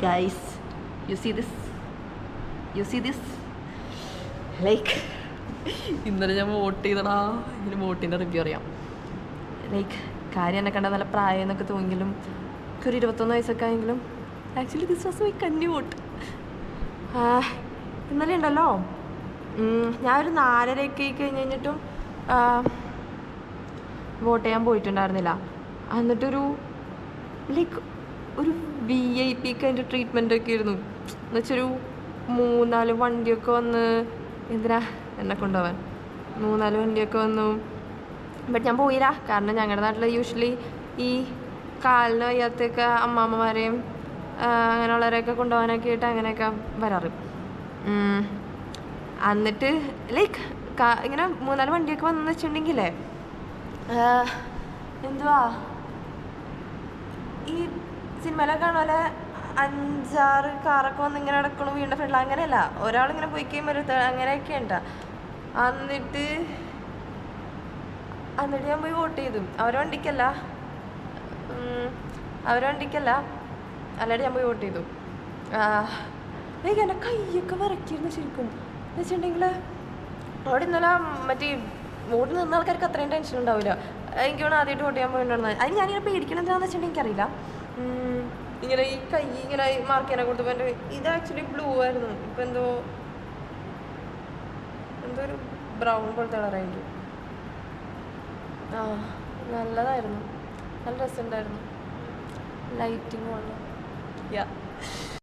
guys, you see this like ഇന്നലെ ഞാൻ vote ചെയ്തടാ. ഇതിന് വോട്ടിൻ്റെ റിവ്യൂ അറിയാം. ലൈക്ക് കാര്യം എന്നെ കണ്ടാൽ നല്ല പ്രായം എന്നൊക്കെ തോന്നിയെങ്കിലും ഒരു 21 വയസ്സൊക്കെ ആയെങ്കിലും ആക്ച്വലി ദിസ് വാസ് മൈ കന്നി വോട്ട്. ഇന്നലെ ഉണ്ടല്ലോ ഞാൻ ഒരു 4:30 കഴിഞ്ഞിട്ടും വോട്ട് ചെയ്യാൻ പോയിട്ടുണ്ടായിരുന്നില്ല. എന്നിട്ടൊരു ലൈക്ക് ഒരു VIP അതിൻ്റെ ട്രീറ്റ്മെൻറ്റൊക്കെ ആയിരുന്നു. എന്നുവെച്ചൊരു 3-4 വണ്ടിയൊക്കെ വന്ന് എന്തിനാ എന്നെ കൊണ്ടുപോകാൻ 3-4 വണ്ടിയൊക്കെ വന്നു. ബട്ട് ഞാൻ പോയില്ല. കാരണം ഞങ്ങളുടെ നാട്ടിൽ യൂഷ്വലി ഈ കാലിന് വയ്യാത്തൊക്കെ അമ്മാമ്മമാരെയും അങ്ങനെയുള്ളവരെയൊക്കെ കൊണ്ടുപോകാനൊക്കെ ആയിട്ട് അങ്ങനെയൊക്കെ വരാറ്. എന്നിട്ട് ലൈക്ക് ഇങ്ങനെ 3-4 വണ്ടിയൊക്കെ വന്നെന്ന് വെച്ചിട്ടുണ്ടെങ്കിലേ എന്തുവാ ഈ സിനിമയിലൊക്കെ കാണുമല്ലേ 5-6 കാറൊക്കെ വന്ന് ഇങ്ങനെ നടക്കണം വീടിൻ്റെ ഫ്രണ്ടിൽ. അങ്ങനെയല്ല, ഒരാളിങ്ങനെ പോയി കഴിയുമ്പോൾ അങ്ങനെയൊക്കെ ഉണ്ടാ. എന്നിട്ട് ഞാൻ പോയി വോട്ട് ചെയ്തു. അവരെ വണ്ടിക്കല്ല അല്ലാണ്ട് ഞാൻ പോയി വോട്ട് ചെയ്തു. എൻ്റെ കൈയൊക്കെ വിറക്കിയിരുന്നു ശരിക്കും. എന്ന് വെച്ചിട്ടുണ്ടെങ്കിൽ അവിടെ ഇന്നലെ മറ്റേ വോട്ട് നിന്ന ആൾക്കാർക്ക് അത്രയും ടെൻഷൻ ഉണ്ടാവില്ല. എനിക്ക് വേണം ആദ്യമായിട്ട് വോട്ട് ചെയ്യാൻ പോയിട്ടുണ്ടായിരുന്നത്. അത് ഞാനിങ്ങനെ പേടിക്കണം എന്താണെന്ന് വെച്ചിട്ടുണ്ടെങ്കിൽ എനിക്കറിയില്ല. ഇങ്ങനെ ഈ കൈ ഇങ്ങനെ മാർക്ക് ചെയ്യാനൊക്കെ കൊടുത്തപ്പോൾ എൻ്റെ ഇത് ആക്ച്വലി ബ്ലൂ ആയിരുന്നു. ഇപ്പം എന്തോ ഒരു ബ്രൗൺ പോലത്തെ കളറായിരിക്കും. നല്ലതായിരുന്നു, നല്ല രസമുണ്ടായിരുന്നു. ലൈറ്റിങ് പോലെ. യാ